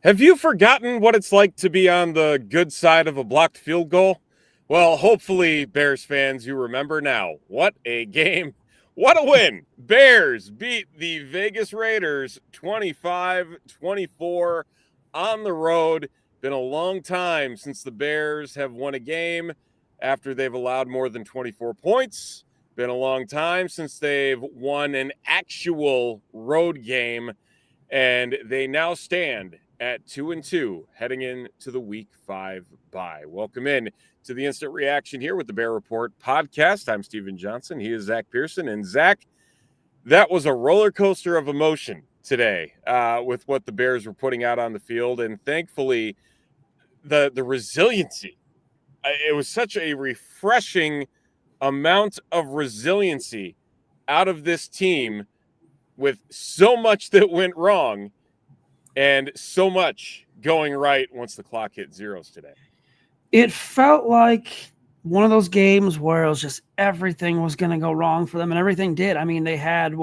Have you forgotten what it's like to be on the good side of a blocked field goal? Well, hopefully, Bears fans, you remember now. What a game. What a win. Bears beat the Vegas Raiders 25-24 on the road. Been a long time since the Bears have won a game after they've allowed more than 24 points. Been a long time since they've won an actual road game, and they now stand at 2-2 heading into the week 5 bye. Welcome in to the Instant Reaction here with the Bear Report podcast. I'm Steven Johnson. He is Zach Pearson. And Zach, that was a roller coaster of emotion today with what the Bears were putting out on the field. And thankfully, the resiliency, it was such a refreshing amount of resiliency out of this team with so much that went wrong and so much going right once the clock hit zeros today. It felt like one of those games where it was just everything was going to go wrong for them, and everything did. I mean, they had,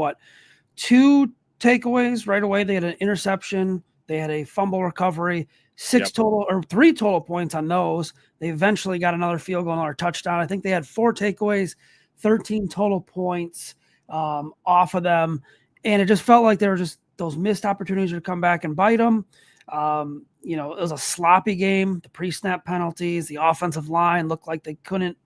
two takeaways right away. They had an interception. They had a fumble recovery, three total points on those. They eventually got another field goal, another touchdown. I think they had 4 takeaways, 13 total points off of them. And it just felt like there were just those missed opportunities to come back and bite them. It was a sloppy game. The pre-snap penalties, the offensive line looked like they couldn't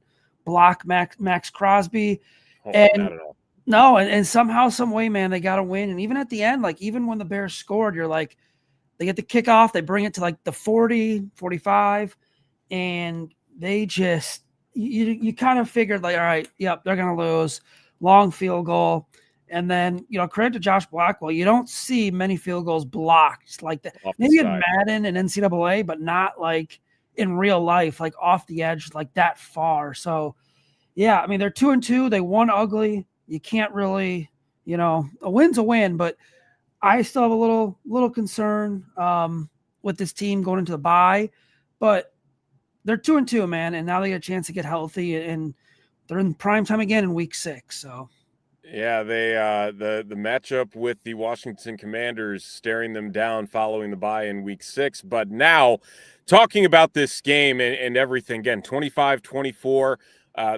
block Max Crosby. Not at all. No, and somehow, some way, man, they got to win. And even at the end, even when the Bears scored, you're like, they get the kickoff, they bring it to the 40, 45, and they just, you kind of figured all right, yep, they're going to lose. Long field goal. And then, credit to Josh Blackwell, you don't see many field goals blocked like that. Maybe in Madden and NCAA, but not in real life, off the edge, that far. So, yeah, I mean, they're 2-2. They won ugly. You can't really, a win's a win, but I still have a little concern with this team going into the bye. But they're 2-2, man, and now they get a chance to get healthy, and they're in prime time again in week 6. So. Yeah, they the matchup with the Washington Commanders staring them down following the bye in week 6. But now, talking about this game and everything, again, 25-24,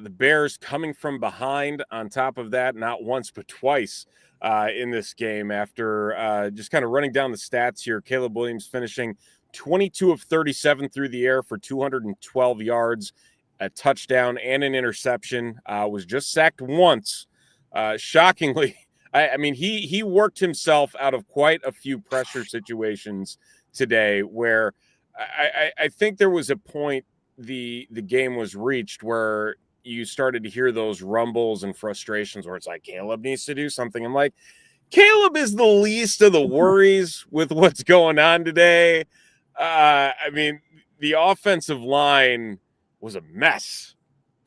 the Bears coming from behind on top of that, not once but twice in this game after just kind of running down the stats here. Caleb Williams finishing 22 of 37 through the air for 212 yards, a touchdown and an interception, was just sacked once. Shockingly, I mean, he worked himself out of quite a few pressure situations today where I think there was a point the game was reached where you started to hear those rumbles and frustrations where it's like, Caleb needs to do something. I'm like, Caleb is the least of the worries with what's going on today. I mean, the offensive line was a mess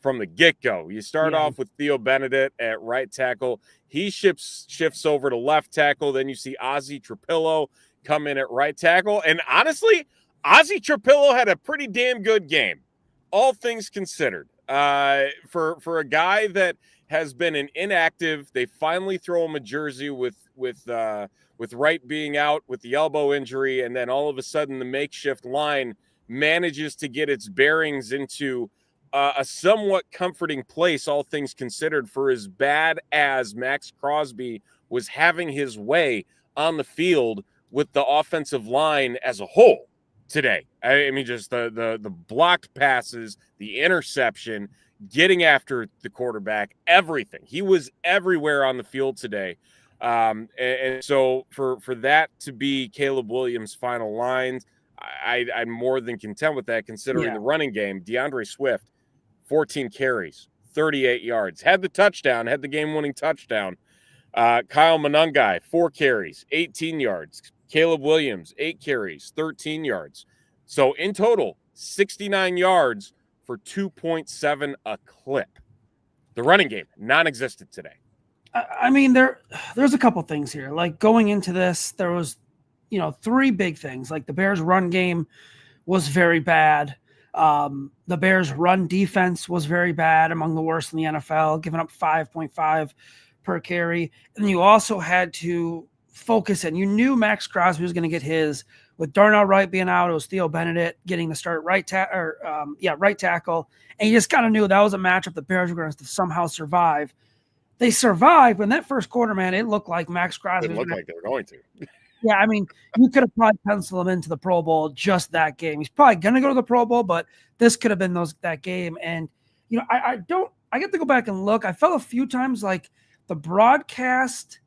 from the get-go. You start off with Theo Benedict at right tackle. He shifts over to left tackle. Then you see Ozzie Trapillo come in at right tackle. And honestly, Ozzie Trapillo had a pretty damn good game, all things considered. For a guy that has been an inactive, they finally throw him a jersey with Wright being out with the elbow injury, and then all of a sudden the makeshift line manages to get its bearings into a somewhat comforting place, all things considered, for as bad as Max Crosby was having his way on the field with the offensive line as a whole today. I mean, just the blocked passes, the interception, getting after the quarterback, everything. He was everywhere on the field today. And so for that to be Caleb Williams' final lines, I'm more than content with that, considering the running game. DeAndre Swift, 14 carries, 38 yards, had the game-winning touchdown. Kyle Monangai, 4 carries, 18 yards. Caleb Williams, 8 carries, 13 yards. So in total, 69 yards for 2.7 a clip. The running game, non-existent today. I mean, there's a couple things here. Going into this, there was, 3 big things. The Bears' run game was very bad. The Bears' run defense was very bad, among the worst in the NFL, giving up 5.5 per carry. And you also had to focus, and you knew Max Crosby was going to get his with Darnell Wright being out, it was Theo Benedict getting the start right tackle. And you just kind of knew that was a matchup the Bears were going to somehow survive. They survived, but in that first quarter, man, it looked like Max Crosby Didn't look like they were going to. Yeah, I mean, you could have probably penciled him into the Pro Bowl just that game. He's probably going to go to the Pro Bowl, but this could have been that game. And, I get to go back and look. I felt a few times like the broadcast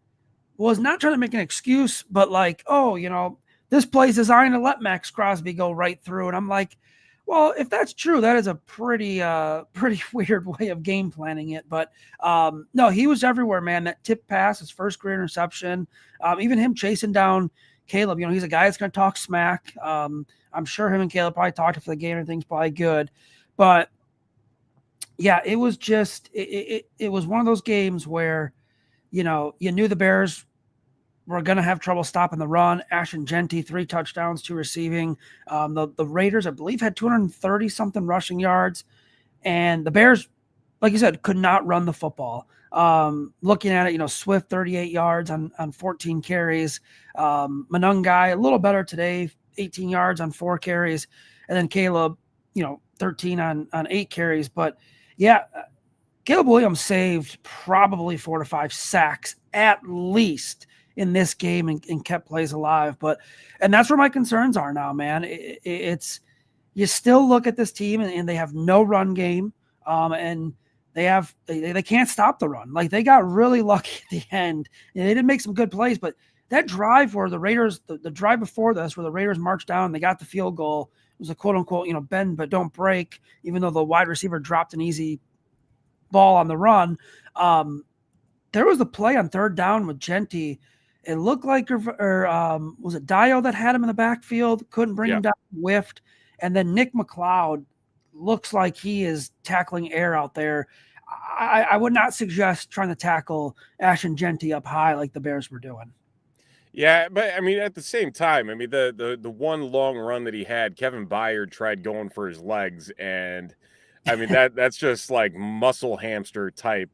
was not trying to make an excuse, but like, oh, this play's designed to let Max Crosby go right through. And I'm like, well, if that's true, that is a pretty weird way of game planning it. But no, he was everywhere, man. That tip pass, his first career interception, even him chasing down Caleb. He's a guy that's going to talk smack. I'm sure him and Caleb probably talked after the game. Everything's probably good. But yeah, it was just it was one of those games where, you knew the Bears were going to have trouble stopping the run. Ashton Jeanty, 3 touchdowns, 2 receiving. The Raiders, I believe, had 230-something rushing yards. And the Bears, like you said, could not run the football. Looking at it, Swift, 38 yards on 14 carries. Manungai, a little better today, 18 yards on 4 carries. And then Caleb, 13 on 8 carries. But, yeah, Caleb Williams saved probably 4 to 5 sacks at least in this game and kept plays alive. And that's where my concerns are now, man. It's you still look at this team and they have no run game. And they can't stop the run. Like, they got really lucky at the end. And they did make some good plays, but that drive where the Raiders, the drive before this, where the Raiders marched down and they got the field goal, it was a quote unquote, bend but don't break, even though the wide receiver dropped an easy ball on the run. There was the play on 3rd down with Jeanty. It looked like, was it Dio that had him in the backfield? Couldn't bring him down, whiffed. And then Nick McLeod looks like he is tackling air out there. I would not suggest trying to tackle Ashton Jeanty up high like the Bears were doing. Yeah, but I mean, at the same time, I mean, the one long run that he had, Kevin Byard tried going for his legs, and I mean that's just like muscle hamster type,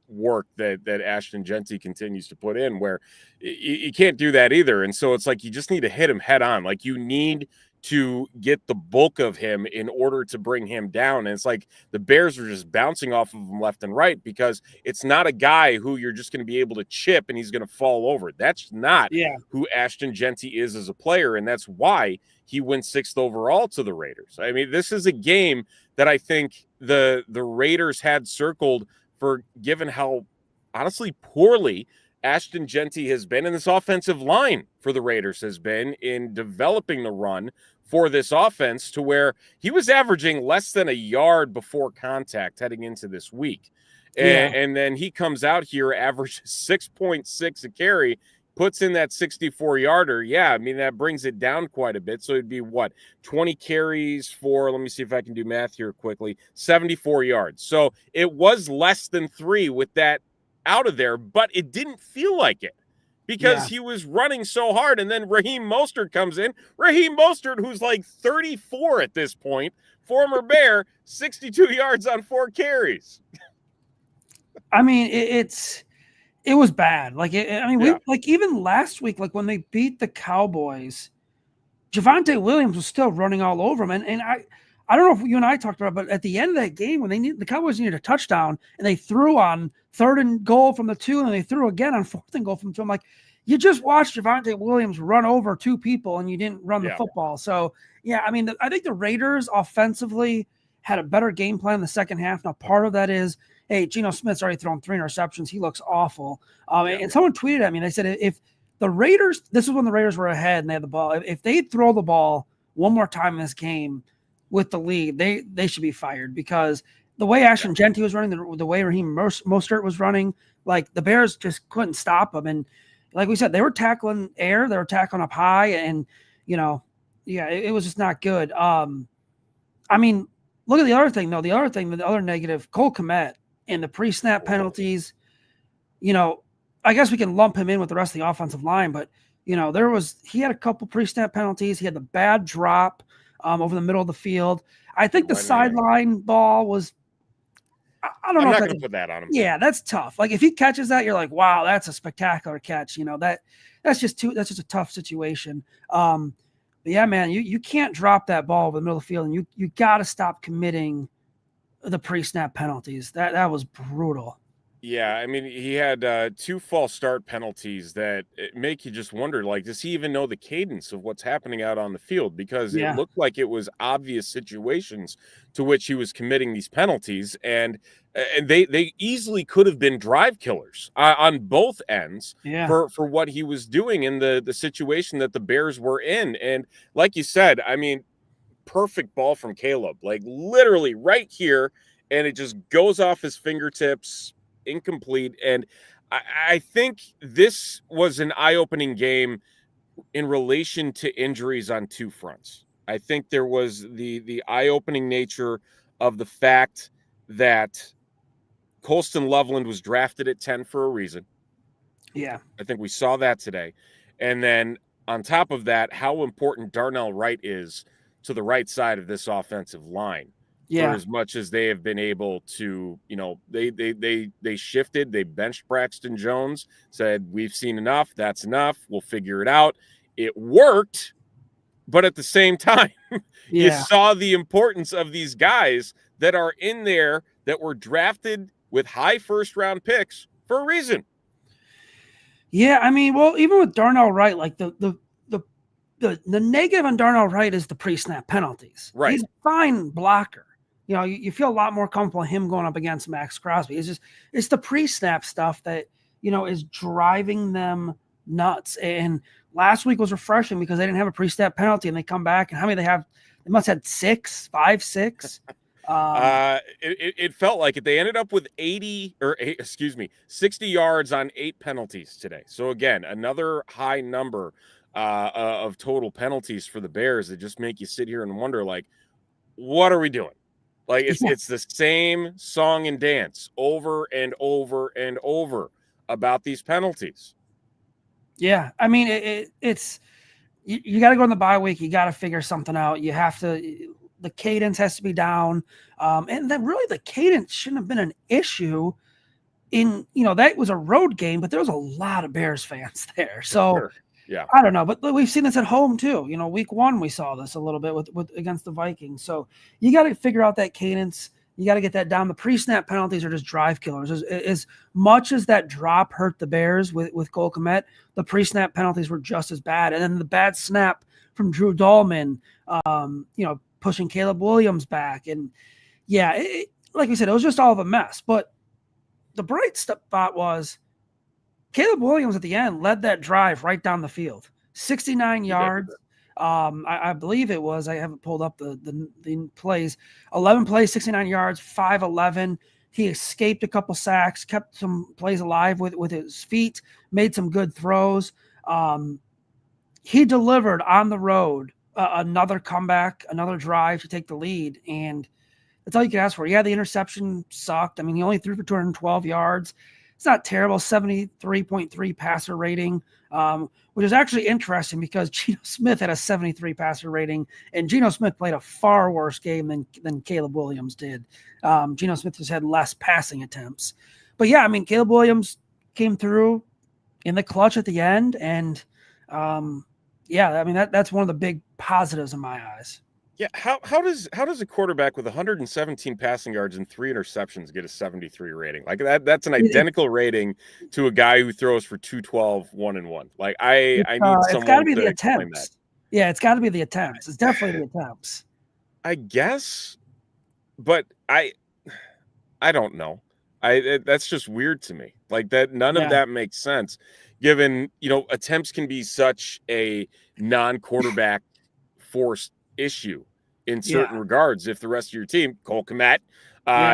work that Ashton Jeanty continues to put in, where you can't do that either. And so it's like you just need to hit him head on. Like, you need to get the bulk of him in order to bring him down. And it's like the Bears are just bouncing off of him left and right, because it's not a guy who you're just going to be able to chip and he's going to fall over. That's not who Ashton Jeanty is as a player. And that's why he went 6th overall to the Raiders. I mean, this is a game that I think the Raiders had circled for, given how honestly poorly Ashton Jeanty has been in this offensive line for the Raiders, has been in developing the run for this offense, to where he was averaging less than a yard before contact heading into this week. And then he comes out here, averages 6.6 a carry, puts in that 64-yarder. Yeah, I mean, that brings it down quite a bit. So it'd be 20 carries for, let me see if I can do math here quickly, 74 yards. So it was less than 3 with that out of there, but it didn't feel like it because he was running so hard. And then Raheem Mostert comes in. Raheem Mostert, who's like 34 at this point, former Bear, 62 yards on 4 carries. I mean, it was bad. Like, we like, even last week, like when they beat the Cowboys, Javonte Williams was still running all over them. And I don't know if you and I talked about it, but at the end of that game, when the Cowboys needed a touchdown and they threw on 3rd and goal from the 2, and they threw again on 4th and goal from 2. I'm like, you just watched Javonte Williams run over 2 people and you didn't run the football. So, yeah, I mean, I think the Raiders offensively had a better game plan in the second half. Now, part of that is, hey, Geno Smith's already thrown 3 interceptions. He looks awful. And someone tweeted at me, and they said, if the Raiders, this is when the Raiders were ahead and they had the ball, if they throw the ball one more time in this game with the lead, they should be fired, because the way Ashton Jeanty was running, the way Raheem Mostert was running, like, the Bears just couldn't stop them. And like we said, they were tackling air, they were tackling up high, and it was just not good. I mean, look at the other thing, though. The other negative, Cole Kmet and the pre-snap penalties. I guess we can lump him in with the rest of the offensive line, but he had a couple pre-snap penalties. He had the bad drop over the middle of the field. I think the sideline ball was, I don't I'm know if not that's going to put that on him. yeah, that's tough. Like if he catches that, you're like, wow, that's a spectacular catch. That's just a tough situation. But yeah, man, you can't drop that ball over the middle of the field, and you got to stop committing the pre-snap penalties. That was brutal. Yeah, I mean, he had 2 false start penalties that make you just wonder, like, does he even know the cadence of what's happening out on the field? Because it Yeah, looked like it was obvious situations to which he was committing these penalties, and they easily could have been drive killers on both ends yeah, for what he was doing in the situation that the Bears were in. And like you said, I mean, perfect ball from Caleb, like literally right here, and it just goes off his fingertips, incomplete. And I think this was an eye-opening game in relation to injuries on 2 fronts. I think there was the eye-opening nature of the fact that Colston Loveland was drafted at 10 for a reason. yeah, I think we saw that today. And then on top of that, how important Darnell Wright is to the right side of this offensive line. For yeah, as much as they have been able to, they shifted, they benched Braxton Jones, said, we've seen enough, that's enough, we'll figure it out. It worked, but at the same time, you yeah. saw the importance of these guys that are in there that were drafted with high first round picks for a reason. Yeah, I mean, well, even with Darnell Wright, like the negative on Darnell Wright is the pre-snap penalties. Right. He's a fine blocker. You feel a lot more comfortable with him going up against Max Crosby. It's the pre-snap stuff that is driving them nuts. And last week was refreshing because they didn't have a pre-snap penalty, and they come back, and how many they have? They must have had 6, 5, 6. It felt like it. They ended up with 60 yards on 8 penalties today. So again, another high number of total penalties for the Bears that just make you sit here and wonder, like, what are we doing? Like it's the same song and dance over and over and over about these penalties. Yeah, I mean, it's you got to go in the bye week. You got to figure something out. You have to. The cadence has to be down, and then really the cadence shouldn't have been an issue. That was a road game, but there was a lot of Bears fans there. So Sure. Yeah, I don't know, but we've seen this at home too. Week 1 we saw this a little bit with against the Vikings. So you got to figure out that cadence. You got to get that down. The pre-snap penalties are just drive killers. As much as that drop hurt the Bears with Cole Kmet, the pre-snap penalties were just as bad. And then the bad snap from Drew Dahlman, pushing Caleb Williams back. And yeah, like we said, it was just all of a mess. But the bright spot was Caleb Williams at the end led that drive right down the field, 69 yards. I believe it was. I haven't pulled up the plays. 11 plays, 69 yards, 5'11". He escaped a couple sacks, kept some plays alive with his feet, made some good throws. He delivered on the road another comeback, another drive to take the lead, and that's all you can ask for. Yeah, the interception sucked. I mean, he only threw for 212 yards. It's not terrible, 73.3 passer rating, which is actually interesting because Geno Smith had a 73 passer rating, and Geno Smith played a far worse game than Caleb Williams did. Geno Smith just had less passing attempts. But yeah, I mean, Caleb Williams came through in the clutch at the end, and yeah, I mean, that's one of the big positives in my eyes. Yeah, how does a quarterback with 117 passing yards and 3 interceptions get a 73 rating? Like that's an identical rating to a guy who throws for 212, 1-1. Like I need It's got to someone be to the explain that. attempts. Yeah, it's got to be the attempts. It's definitely the attempts. I guess, but I don't know. That's just weird to me. Like that none of that makes sense given, attempts can be such a non-quarterback forced issue in certain regards if the rest of your team, Cole Kmet,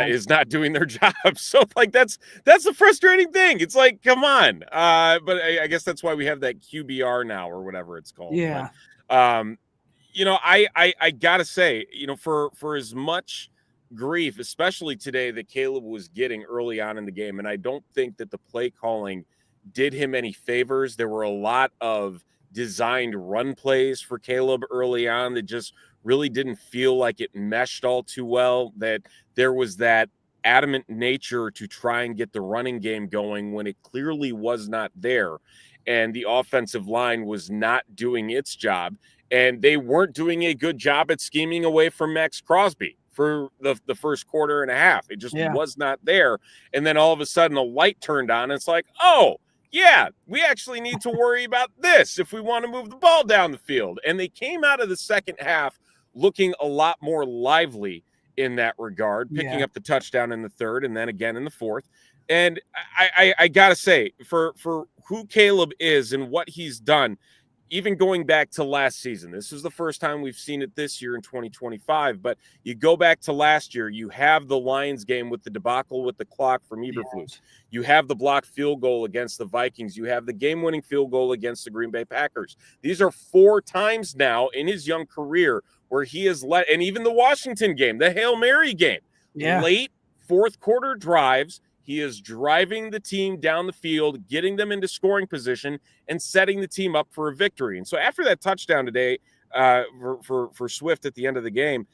is not doing their job. So like that's the frustrating thing. It's like, come on. But I guess that's why we have that QBR now or whatever it's called. Yeah. But I gotta say, for as much grief, especially today, that Caleb was getting early on in the game, and I don't think that the play calling did him any favors. There were a lot of designed run plays for Caleb early on that just really didn't feel like it meshed all too well. That there was that adamant nature to try and get the running game going when it clearly was not there. And the offensive line was not doing its job. And they weren't doing a good job at scheming away from Max Crosby for the first quarter and a half. It just was not there. And then all of a sudden a light turned on. And it's like, oh, yeah, we actually need to worry about this if we want to move the ball down the field. And they came out of the second half looking a lot more lively in that regard, picking up the touchdown in the third and then again in the fourth. And I got to say, for who Caleb is and what he's done, even going back to last season, this is the first time we've seen it this year in 2025, but you go back to last year, you have the Lions game with the debacle with the clock from Eberflus. You have the blocked field goal against the Vikings. You have the game-winning field goal against the Green Bay Packers. These are 4 times now in his young career where he has let, and even the Washington game, the Hail Mary game, late fourth quarter drives, he is driving the team down the field, getting them into scoring position, and setting the team up for a victory. And so after that touchdown today for Swift at the end of the game,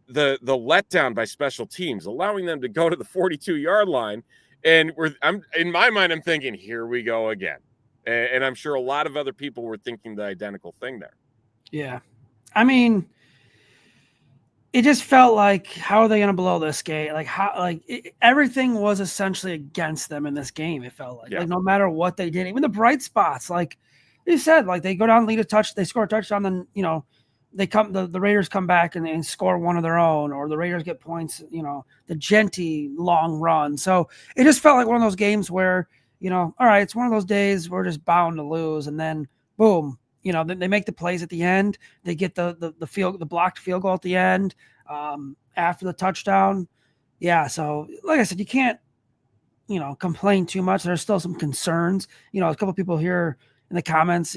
the letdown by special teams, allowing them to go to the 42-yard line, and I'm in my mind, I'm thinking, here we go again. And I'm sure a lot of other people were thinking the identical thing there. Yeah. I mean, it just felt like, how are they going to blow this game? Like, everything was essentially against them in this game. It felt like, like no matter what they did, even the bright spots, like you said, like they go down, lead a touch, they score a touchdown, then the Raiders come back and score one of their own, or the Raiders get points. The Genty long run. So it just felt like one of those games where all right, it's one of those days we're just bound to lose, and then boom. They make the plays at the end. They get the blocked field goal at the end after the touchdown. Yeah, so like I said, you can't, complain too much. There's still some concerns. A couple of people here in the comments,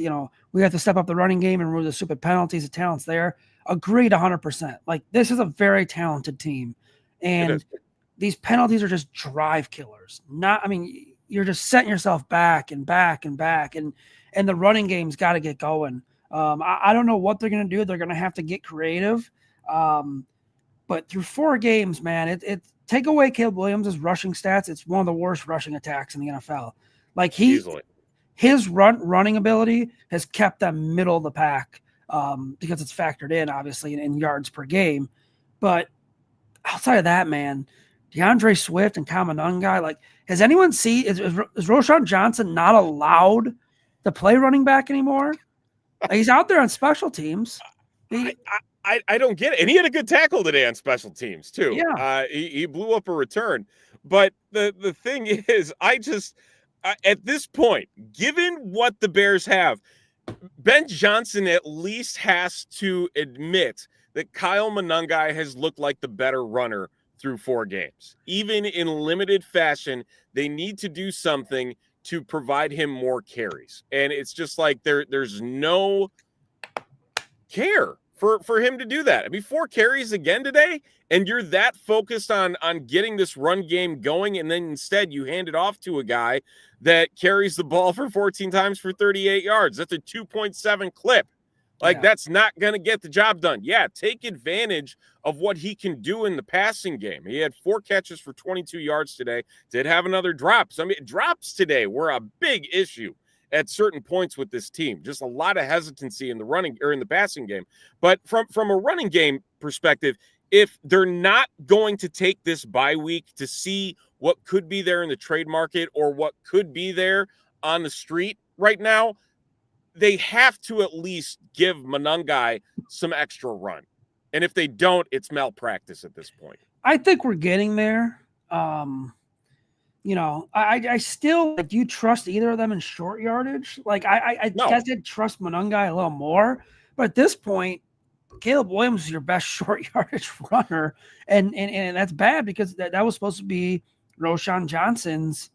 we have to step up the running game and remove the stupid penalties. The talent's there. Agreed 100%. Like, this is a very talented team. And these penalties are just drive killers. You're just setting yourself back and back and back. And the running game's got to get going. I don't know what they're going to do. They're going to have to get creative. But through 4 games, man, take away Caleb Williams' rushing stats, it's one of the worst rushing attacks in the NFL. Like, his running ability has kept them middle of the pack because it's factored in, obviously, in yards per game. But outside of that, man, DeAndre Swift and Kamanungai, like, has anyone seen – is Roschon Johnson not allowed – to play running back anymore? He's out there on special teams. I don't get it. And he had a good tackle today on special teams too. Yeah. He blew up a return. But the thing is, at this point, given what the Bears have, Ben Johnson at least has to admit that Kyle Monangai has looked like the better runner through 4 games. Even in limited fashion, they need to do something to provide him more carries. And it's just like there's no care for him to do that. 4 carries again today, and you're that focused on getting this run game going, and then instead you hand it off to a guy that carries the ball for 14 times for 38 yards. That's a 2.7 clip. That's not going to get the job done. Yeah, take advantage of what he can do in the passing game. He had 4 catches for 22 yards today. Did have another drop. Drops today were a big issue at certain points with this team. Just a lot of hesitancy in the running or in the passing game. But from a running game perspective, if they're not going to take this bye week to see what could be there in the trade market or what could be there on the street right now, they have to at least give Monangai some extra run. And if they don't, it's malpractice at this point. I think we're getting there. I still, do you trust either of them in short yardage? I guess I'd trust Monangai a little more. But at this point, Caleb Williams is your best short yardage runner. And that's bad because that was supposed to be Roschon Johnson's,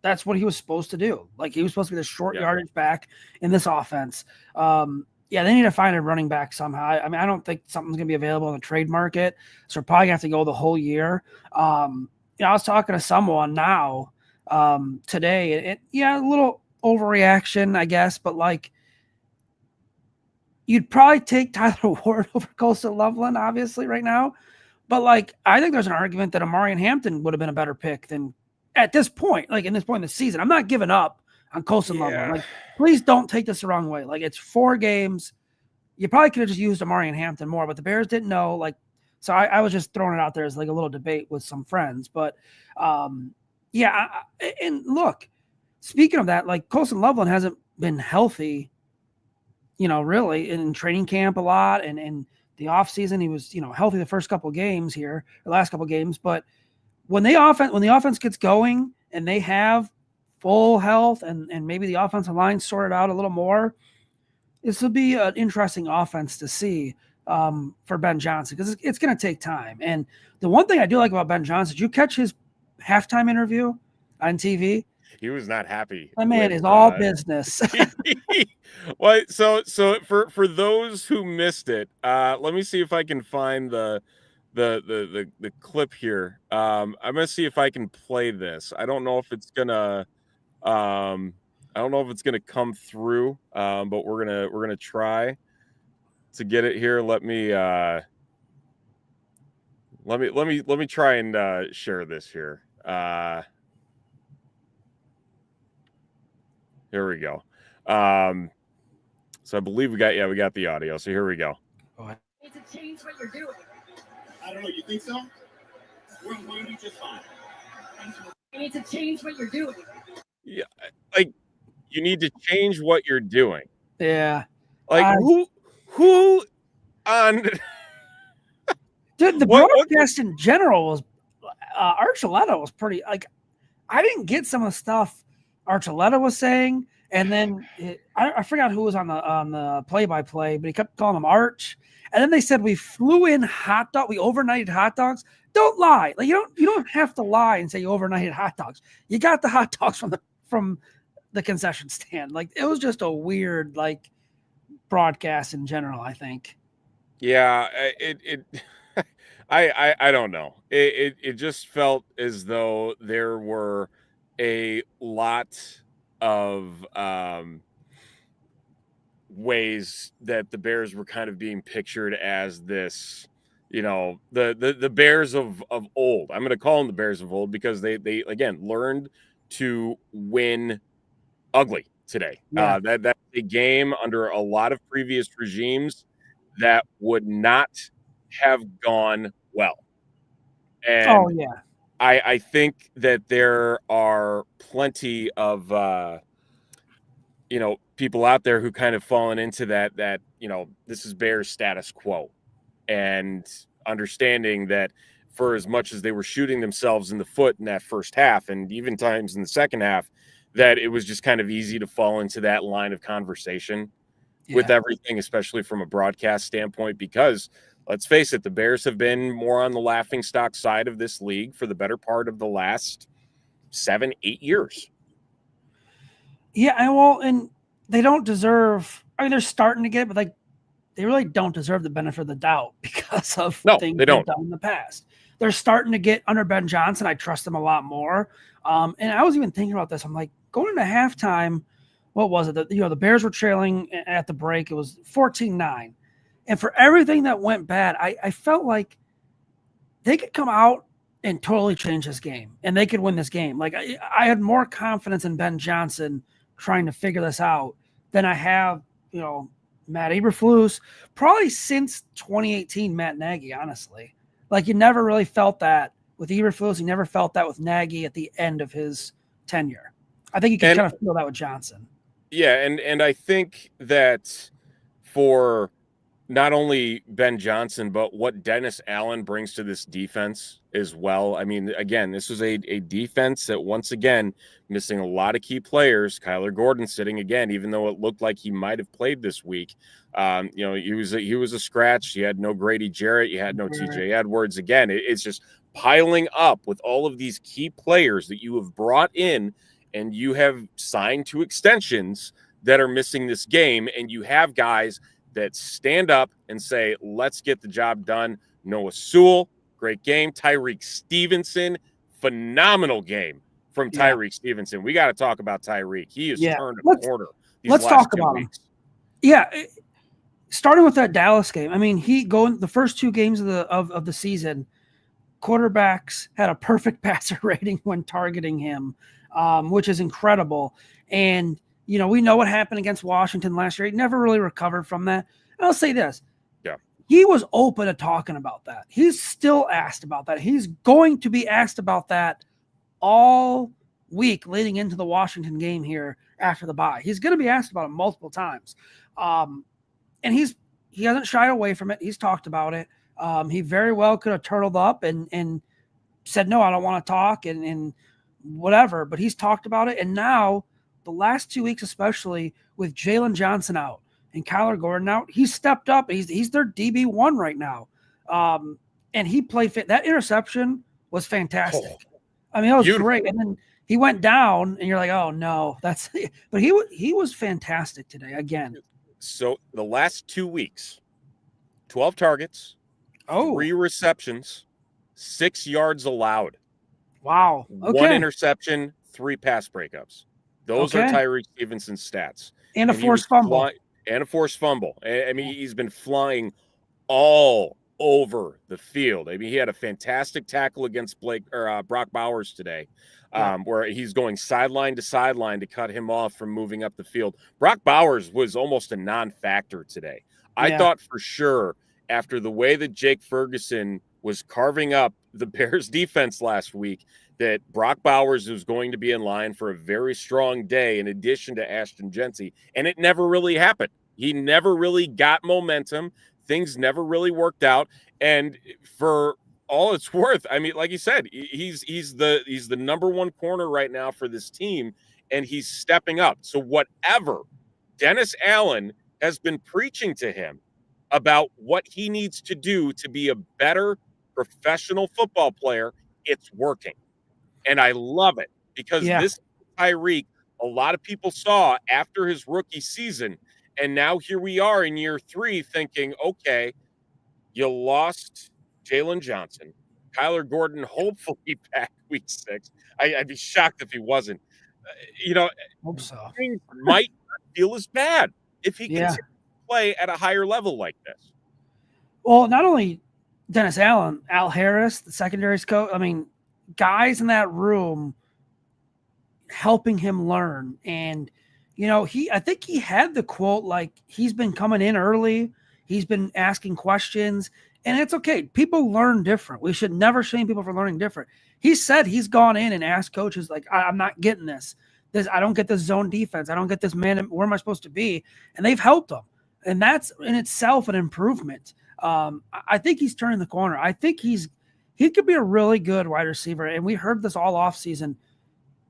that's what he was supposed to do. Like, he was supposed to be the short yardage back in this offense. They need to find a running back somehow. I don't think something's going to be available in the trade market. So we're probably going to have to go the whole year. I was talking to someone now today. A little overreaction, I guess. But, you'd probably take Tyler Ward over Coastal Loveland, obviously, right now. But like, I think there's an argument that Amarian Hampton would have been a better pick than at this point, like in this point in the season. I'm not giving up on Colson Loveland. Like, please don't take this the wrong way. Like, it's 4 games. You probably could have just used Amarian Hampton more, but the Bears didn't know. Like, so I was just throwing it out there as like a little debate with some friends. But yeah, and look, speaking of that, like Colson Loveland hasn't been healthy, really in training camp a lot, and the offseason he was, healthy the first couple of games here, the last couple of games. But when the offense gets going and they have full health and maybe the offensive line sorted out a little more, this will be an interesting offense to see for Ben Johnson, because it's going to take time. And the one thing I do like about Ben Johnson, did you catch his halftime interview on TV? He was not happy. That man is all business. Well, so for those who missed it, let me see if I can find the clip here. I'm gonna see if I can play this. I don't know if it's gonna come through, but we're gonna try to get it here. Let me try and share this here. Here we go. So I believe we got the audio. So here we go. Go ahead. You need to change what you're doing. I don't know. You think so? We're going to be just fine. You need to change what you're doing. Yeah, like you need to change what you're doing. Yeah. Like who on dude, the broadcast in general was Archuleta was pretty, like, I didn't get some of the stuff Archuleta was saying, and then I forgot who was on the play-by-play, but he kept calling him Arch. And then they said we flew in we overnighted hot dogs. Don't lie. Like, you don't have to lie and say you overnighted hot dogs. You got the hot dogs from the concession stand. Like, it was just a weird, like, broadcast in general, I think. Yeah, I don't know. It just felt as though there were a lot of ways that the Bears were kind of being pictured as this, the Bears of old. I'm going to call them the Bears of old because they again learned to win ugly today. Yeah. That's a game under a lot of previous regimes that would not have gone well. And I think that there are plenty of people out there who kind of fallen into that this is Bears status quo, and understanding that for as much as they were shooting themselves in the foot in that first half and even times in the second half, that it was just kind of easy to fall into that line of conversation with everything, especially from a broadcast standpoint, because let's face it, the Bears have been more on the laughingstock side of this league for the better part of the last 7-8 years. Yeah, and they don't deserve, I mean, they're starting to get, but like, they really don't deserve the benefit of the doubt because of things they've done in the past. They're starting to get under Ben Johnson. I trust them a lot more. And I was even thinking about this. I'm like, going into halftime, what was it? The Bears were trailing at the break. It was 14-9. And for everything that went bad, I felt like they could come out and totally change this game, and they could win this game. Like, I had more confidence in Ben Johnson trying to figure this out than I have, Matt Eberflus, probably since 2018, Matt Nagy, honestly. Like, you never really felt that with Eberflus. You never felt that with Nagy at the end of his tenure. I think you can kind of feel that with Johnson. Yeah, and I think that for not only Ben Johnson, but what Dennis Allen brings to this defense as well. I mean, again, this was a defense that, once again, missing a lot of key players. Kyler Gordon sitting again, even though it looked like he might have played this week. He was a scratch. You had no Grady Jarrett. You had no TJ Edwards. Again, it's just piling up with all of these key players that you have brought in and you have signed to extensions that are missing this game. And you have guys that stand up and say, let's get the job done. Noah Sewell, great game. Tyreek Stevenson, phenomenal game from Tyreek Stevenson. We got to talk about Tyreek. He has turned a corner. Let's talk about him. Yeah. starting with that Dallas game, I mean, he going the first 2 games of the season, quarterbacks had a perfect passer rating when targeting him, which is incredible. And we know what happened against Washington last year. He never really recovered from that. And I'll say this: Yeah. He was open to talking about that. He's still asked about that. He's going to be asked about that all week leading into the Washington game here after the bye. He's going to be asked about it multiple times. And he hasn't shied away from it. He's talked about it. He very well could have turtled up and said, no, I don't want to talk and whatever, but he's talked about it. And now the last 2 weeks, especially with Jalen Johnson out and Kyler Gordon out, he's stepped up. He's their DB1 right now. And he played fit. That interception was fantastic. I mean, it was beautiful. Great. And then he went down and you're like, oh no, but he was fantastic today again. So the last 2 weeks, 12 targets, 3 receptions, 6 yards allowed. Wow. Okay. 1 interception, 3 pass breakups. Those are Tyreek Stevenson's stats. And a forced fumble. I mean, he's been flying all over the field. I mean, he had a fantastic tackle against Brock Bowers today, where he's going sideline to sideline to cut him off from moving up the field. Brock Bowers was almost a non-factor today. I thought for sure after the way that Jake Ferguson was carving up the Bears defense last week that Brock Bowers was going to be in line for a very strong day in addition to Ashton Jeanty, and it never really happened. He never really got momentum. Things never really worked out, and for all it's worth, I mean, like you said, he's the number 1 corner right now for this team, and he's stepping up. So whatever Dennis Allen has been preaching to him about what he needs to do to be a better professional football player, it's working. And I love it because this Tyreek, a lot of people saw after his rookie season, and now here we are in year 3 thinking, okay, you lost Jalen Johnson. Kyler Gordon, hopefully back week 6. I'd be shocked if he wasn't. Hope so. Things might not feel as bad if he continues to play at a higher level like this. Well, not only Dennis Allen, Al Harris, the secondary's coach, I mean, guys in that room helping him learn. And, I think he had the quote, like, he's been coming in early. He's been asking questions, and it's okay. People learn different. We should never shame people for learning different. He said he's gone in and asked coaches, like, I'm not getting this. I don't get this zone defense. I don't get this man. Where am I supposed to be? And they've helped him. And that's in itself an improvement. I think he's turning the corner. I think he could be a really good wide receiver. And we heard this all off season.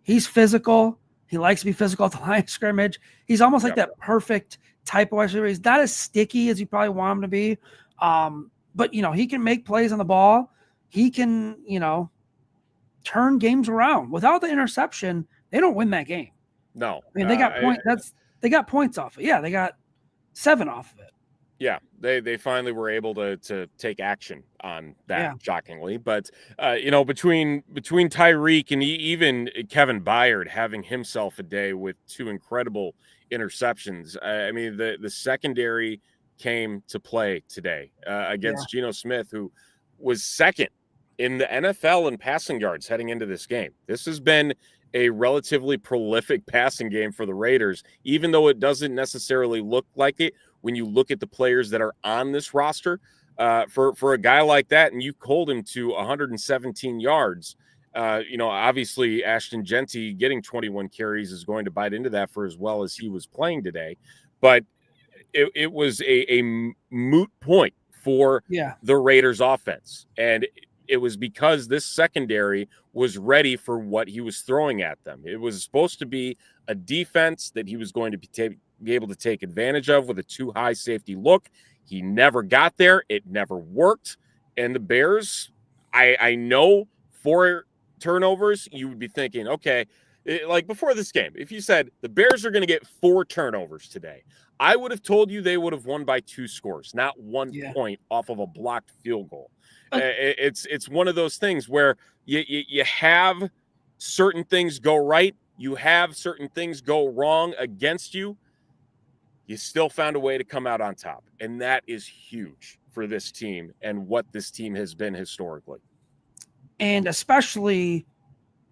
He's physical. He likes to be physical at the line of scrimmage. He's almost like that perfect type of wide receiver. He's not as sticky as you probably want him to be. But, he can make plays on the ball. He can, turn games around. Without the interception, they don't win that game. No. I mean, they got they got points off it. Yeah, they got 7 off of it. Yeah, they finally were able to take action on that, shockingly. But between Tyreek and even Kevin Byard having himself a day with 2 incredible interceptions, I mean the secondary came to play today against Geno Smith, who was second in the NFL in passing yards heading into this game. This has been a relatively prolific passing game for the Raiders, even though it doesn't necessarily look like it when you look at the players that are on this roster. For a guy like that, and you hold him to 117 yards, obviously Ashton Jeanty getting 21 carries is going to bite into that for as well as he was playing today. But it was a moot point for the Raiders offense. And it was because this secondary was ready for what he was throwing at them. It was supposed to be a defense that he was going to be able to take advantage of with a too high safety look. He never got there. It never worked. And the Bears, I know 4 turnovers, you would be thinking, okay, like before this game, if you said the Bears are going to get 4 turnovers today, I would have told you they would have won by 2 scores, not 1 point off of a blocked field goal. It's one of those things where you have certain things go right, you have certain things go wrong against you. you still found a way to come out on top. And that is huge for this team and what this team has been historically. And especially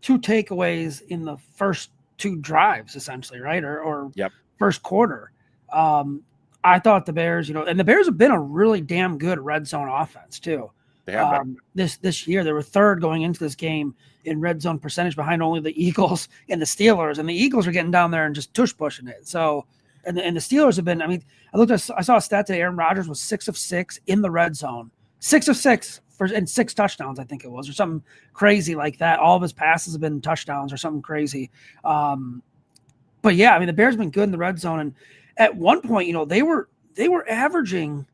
2 takeaways in the first 2 drives, essentially, right? Or Yep. first quarter. I thought the Bears, and the Bears have been a really damn good red zone offense too. They have been. This year. They were 3rd going into this game in red zone percentage behind only the Eagles and the Steelers. And the Eagles are getting down there and just tush pushing it. So, and the Steelers have been, I saw a stat today. Aaron Rodgers was 6 of 6 in the red zone, 6 of 6 and 6 touchdowns, I think it was, or something crazy like that. All of his passes have been touchdowns or something crazy. But yeah, the Bears have been good in the red zone. And at one point, they were averaging,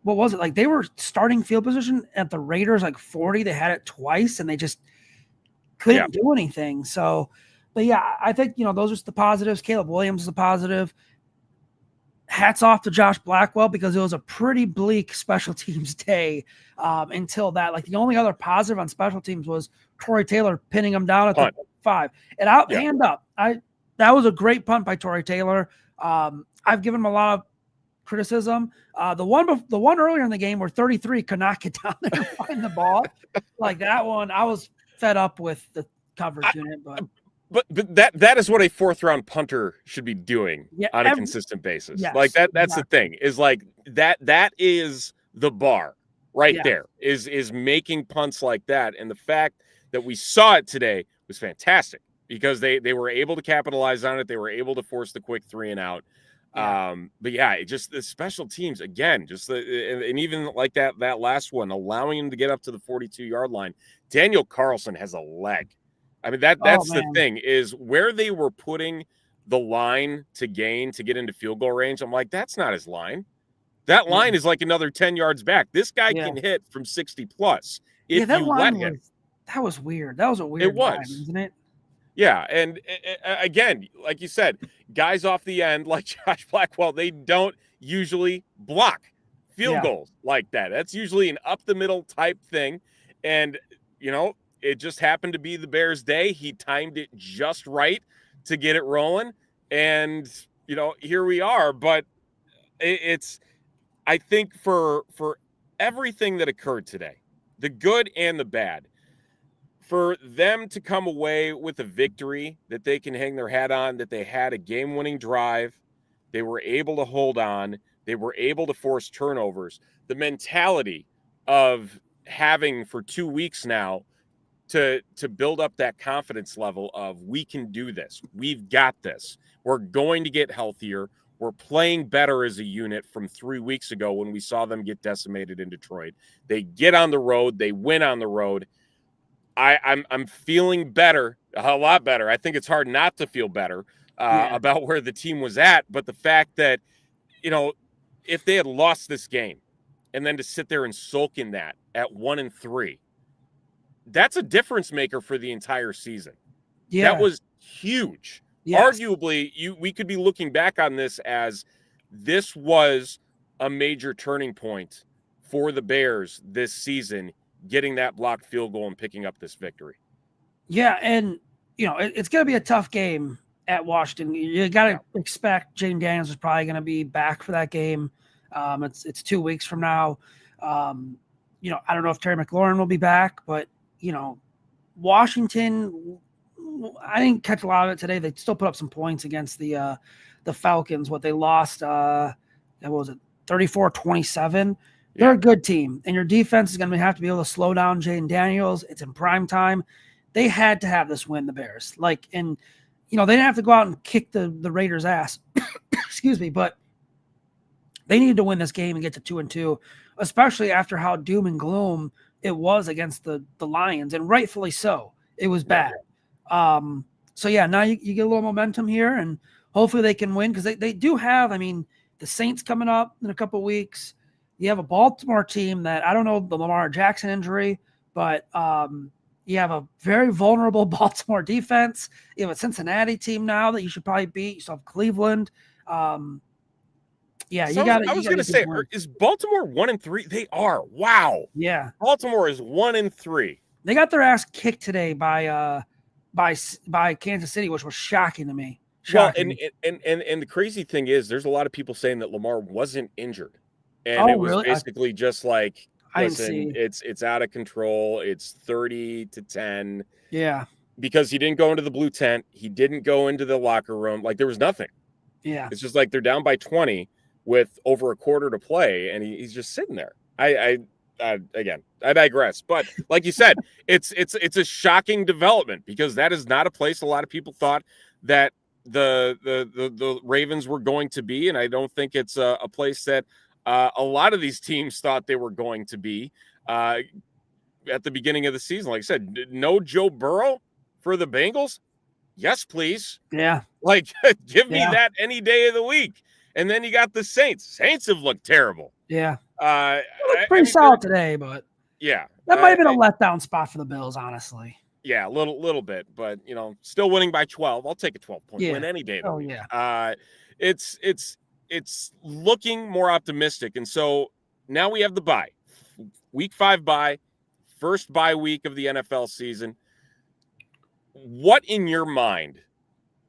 what was it? Like they were starting field position at the Raiders, like 40. They had it twice and they just couldn't do anything. So, but yeah, I think, those are the positives. Caleb Williams is a positive. Hats off to Josh Blackwell because it was a pretty bleak special teams day until that. Like the only other positive on special teams was Torrey Taylor pinning him down at the 5. And hand up. That was a great punt by Torrey Taylor. I've given him a lot of criticism. The one earlier in the game where 33 could not get down there and find the ball. Like that one, I was fed up with the coverage unit, But that is what a 4th-round punter should be doing on a consistent basis. Yes, like that's exactly. the thing is like that is the bar right there is making punts like that. And the fact that we saw it today was fantastic because they were able to capitalize on it. They were able to force the quick 3 and out. But yeah, it just the special teams again, and even like that last one, allowing him to get up to the 42-yard line. Daniel Carlson has a leg. That's the thing is where they were putting the line to gain to get into field goal range. I'm like, that's not his line. That line is like another 10 yards back. This guy can hit from 60 plus. If you let him. That was weird. That was a weird line, isn't it? Yeah. And again, like you said, guys off the end like Josh Blackwell, they don't usually block field goals like that. That's usually an up the middle type thing. And, it just happened to be the Bears' day. He timed it just right to get it rolling. And, here we are. But I think for everything that occurred today, the good and the bad, for them to come away with a victory that they can hang their hat on, that they had a game-winning drive, they were able to hold on, they were able to force turnovers, the mentality of having for 2 weeks now to build up that confidence level of we can do this. We've got this. We're going to get healthier. We're playing better as a unit from 3 weeks ago when we saw them get decimated in Detroit. They get on the road. They win on the road. I'm feeling better, a lot better. I think it's hard not to feel better about where the team was at. But the fact that, if they had lost this game and then to sit there and sulk in that at 1-3, that's a difference maker for the entire season. Yeah. That was huge. Yes. Arguably, we could be looking back on this as this was a major turning point for the Bears this season, getting that blocked field goal and picking up this victory. Yeah, and, it's going to be a tough game at Washington. You got to expect Jaden Daniels is probably going to be back for that game. It's 2 weeks from now. I don't know if Terry McLaurin will be back, but Washington, I didn't catch a lot of it today. They still put up some points against the Falcons. What they lost, what was it, 34-27. They're a good team, and your defense is going to have to be able to slow down Jaden Daniels. It's in prime time. They had to have this win, the Bears. They didn't have to go out and kick the Raiders' ass. Excuse me, but they needed to win this game and get to 2-2, especially after how doom and gloom it was against the Lions, and rightfully so. It was bad. So yeah, now you get a little momentum here, and hopefully they can win because they do have, the Saints coming up in a couple of weeks. You have a Baltimore team that I don't know the Lamar Jackson injury, but you have a very vulnerable Baltimore defense. You have a Cincinnati team now that you should probably beat. You still have Cleveland. Yeah, you got. I was going to say, is Baltimore 1-3? They are. Wow. Yeah, Baltimore is 1-3. They got their ass kicked today by Kansas City, which was shocking to me. Well, Shocking. and the crazy thing is, there's a lot of people saying that Lamar wasn't injured, and Oh, it was really? basically just like, I didn't listen, see. it's out of control. It's 30-10 Yeah. because he didn't go into the blue tent. He didn't go into the locker room. Like, there was nothing. Yeah. It's just like they're down by 20 with over a quarter to play, and he's just sitting there. Again, I digress. But like you said, it's a shocking development because that is not a place a lot of people thought that the Ravens were going to be, and I don't think it's a place that a lot of these teams thought they were going to be at the beginning of the season. Like I said, no Joe Burrow for the Bengals. Yes, please. Yeah. Like, give me Yeah. that any day of the week. And then you got the Saints. Saints have looked terrible. Yeah. I Pretty mean, solid today, but yeah, that might have been a letdown spot for the Bills, honestly. yeah, a little bit, but still winning by 12. I'll take a 12-point win any day of the week. Yeah. It's looking more optimistic, and so now we have the bye, week 5 bye, first bye week of the NFL season. What in your mind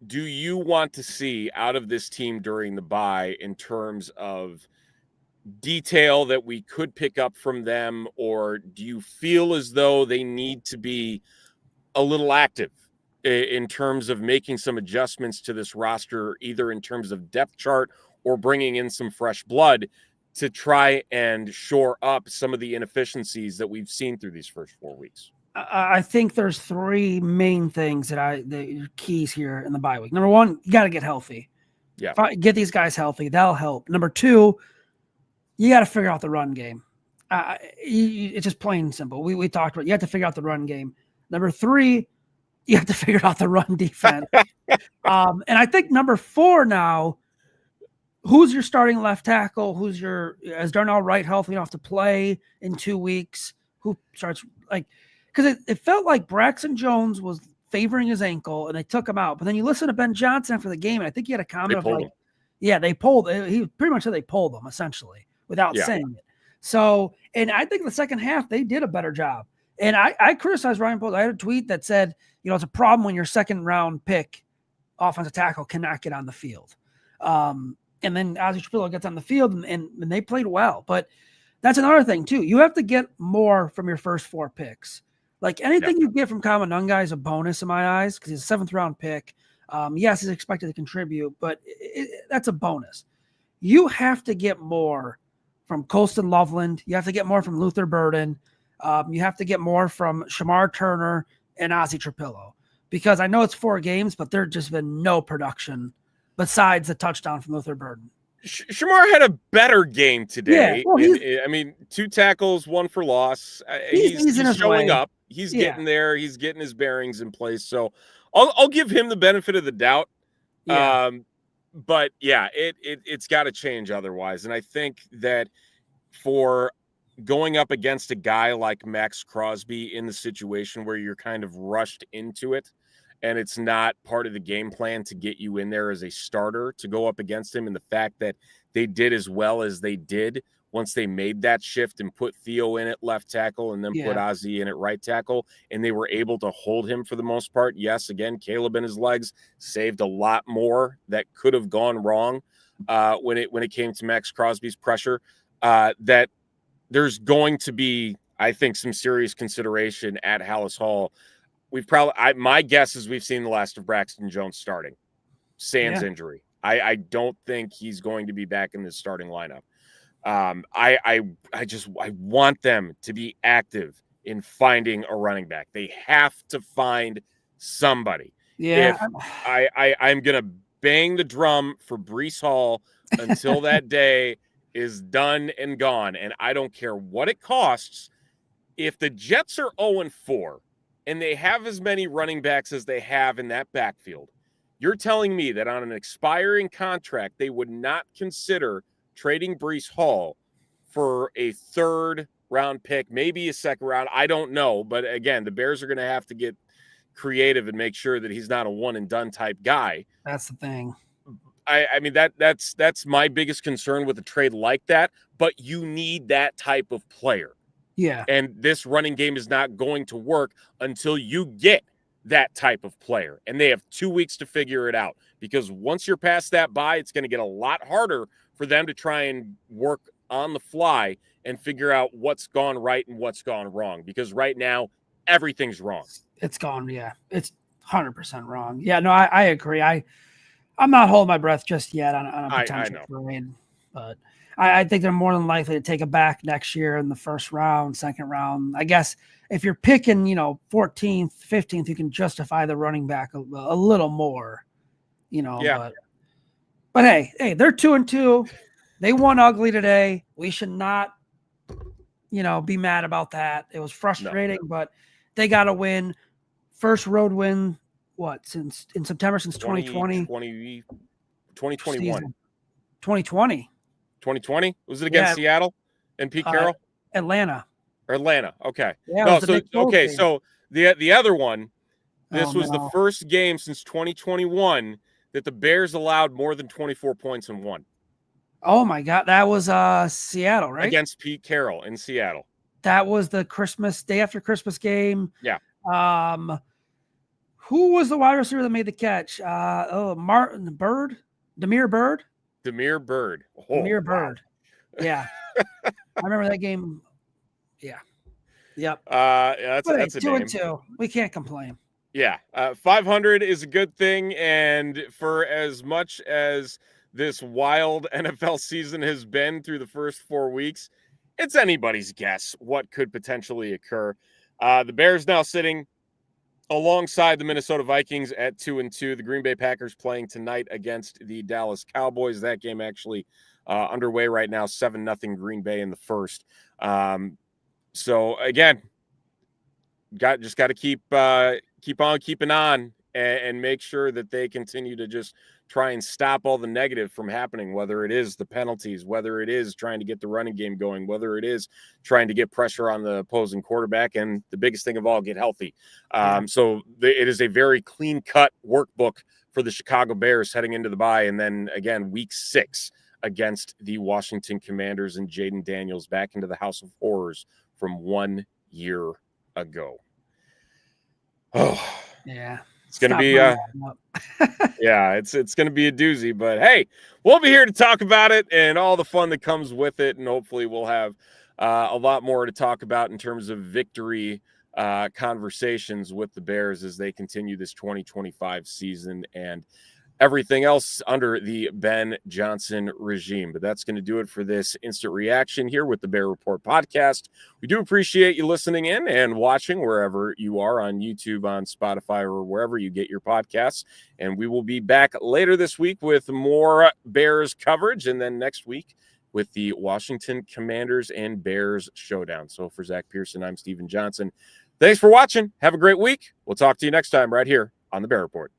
do you want to see out of this team during the bye in terms of detail that we could pick up from them, or do you feel as though they need to be a little active in terms of making some adjustments to this roster, either in terms of depth chart or bringing in some fresh blood to try and shore up some of the inefficiencies that we've seen through these first 4 weeks? I think there's 3 main things that are keys here in the bye week. Number 1, you got to get healthy. Yeah. Get these guys healthy. That'll help. Number 2, you got to figure out the run game. It's just plain and simple. We talked about it. You have to figure out the run game. Number 3, you have to figure out the run defense. And I think number 4 now, who's your starting left tackle? Is Darnell Wright healthy enough to play in 2 weeks? Who starts because it felt like Braxton Jones was favoring his ankle and they took him out. But then you listen to Ben Johnson after the game, and I think he had a comment of like, they pulled. He pretty much said they pulled him essentially without saying it. So, and I think the second half they did a better job. And I criticized Ryan Poles. I had a tweet that said, it's a problem when your second round pick offensive tackle cannot get on the field. And then Ozzie Trapillo gets on the field and they played well. But that's another thing too. You have to get more from your first 4 picks. Like anything you get from Kamanunga is a bonus in my eyes because he's a 7th round pick. Yes, he's expected to contribute, but that's a bonus. You have to get more from Colston Loveland. You have to get more from Luther Burden. You have to get more from Shamar Turner and Ozzie Trapillo because I know it's 4 games, but there's just been no production besides the touchdown from Luther Burden. Shamar had a better game today. Yeah, well, 2 tackles, 1 for loss. He's showing up. He's getting there. He's getting his bearings in place. So I'll give him the benefit of the doubt. Yeah. But yeah, it's got to change otherwise. And I think that for going up against a guy like Max Crosby in the situation where you're kind of rushed into it, and it's not part of the game plan to get you in there as a starter to go up against him, and the fact that they did as well as they did once they made that shift and put Theo in at left tackle and then put Ozzie in at right tackle, and they were able to hold him for the most part. Yes, again, Caleb and his legs saved a lot more that could have gone wrong when it came to Max Crosby's pressure. That there's going to be, I think, some serious consideration at Hallis Hall. My guess is we've seen the last of Braxton Jones starting. Sans injury. I don't think he's going to be back in the starting lineup. I want them to be active in finding a running back. They have to find somebody. Yeah. I'm gonna bang the drum for Breece Hall until that day is done and gone. And I don't care what it costs. If the Jets are 0-4 and they have as many running backs as they have in that backfield, you're telling me that on an expiring contract, they would not consider trading Breece Hall for a 3rd round pick, maybe a 2nd round. I don't know. But again, the Bears are going to have to get creative and make sure that he's not a one and done type guy. That's the thing. I mean, that's my biggest concern with a trade like that, but you need that type of player. Yeah. And this running game is not going to work until you get that type of player. And they have 2 weeks to figure it out, because once you're past that bye, it's going to get a lot harder for them to try and work on the fly and figure out what's gone right and what's gone wrong. Because right now, everything's wrong. It's gone. Yeah. It's 100% wrong. Yeah, no, I agree. I'm not holding my breath just yet on a potential rain, but I think they're more than likely to take it back next year in the first round, second round. I guess if you're picking, 14th, 15th, you can justify the running back a little more, Yeah. But hey, they're 2-2. They won ugly today. We should not, be mad about that. It was frustrating, but they got to win. First road win, since in September, since 2020? 2021. 2020. 2020? Was it against Seattle and Pete Carroll? Atlanta. Okay. Yeah, no, so the other one, this was the the first game since 2021 that the Bears allowed more than 24 points and won. Oh my God, that was Seattle, right? Against Pete Carroll in Seattle. That was the day after Christmas game. Yeah. Who was the wide receiver that made the catch? Martin Bird, Damiere Byrd. Damiere Byrd. Damiere Byrd. Yeah, I remember that game. Yeah. Yep. That's a 2-2. We can't complain. Yeah. 500 is a good thing, and for as much as this wild NFL season has been through the first 4 weeks, it's anybody's guess what could potentially occur. The Bears now sitting alongside the Minnesota Vikings at 2-2. The Green Bay Packers playing tonight against the Dallas Cowboys. That game actually underway right now, 7-0 Green Bay in the first. So again, got to keep on keeping on and make sure that they continue to just try and stop all the negative from happening, whether it is the penalties, whether it is trying to get the running game going, whether it is trying to get pressure on the opposing quarterback, and the biggest thing of all, get healthy. So it is a very clean-cut workbook for the Chicago Bears heading into the bye, and then, again, week 6 against the Washington Commanders and Jaden Daniels back into the House of Horrors from 1 year ago. Oh, yeah. It's going to be, it's going to be a doozy, but hey, we'll be here to talk about it and all the fun that comes with it. And hopefully we'll have a lot more to talk about in terms of victory conversations with the Bears as they continue this 2025 season and everything else under the Ben Johnson regime. But that's going to do it for this instant reaction here with the Bear Report podcast. We do appreciate you listening in and watching wherever you are, on YouTube, on Spotify, or wherever you get your podcasts. And we will be back later this week with more Bears coverage, and then next week with the Washington Commanders and Bears showdown. So for Zach Pearson, I'm Steven Johnson. Thanks for watching. Have a great week. We'll talk to you next time right here on the Bear Report.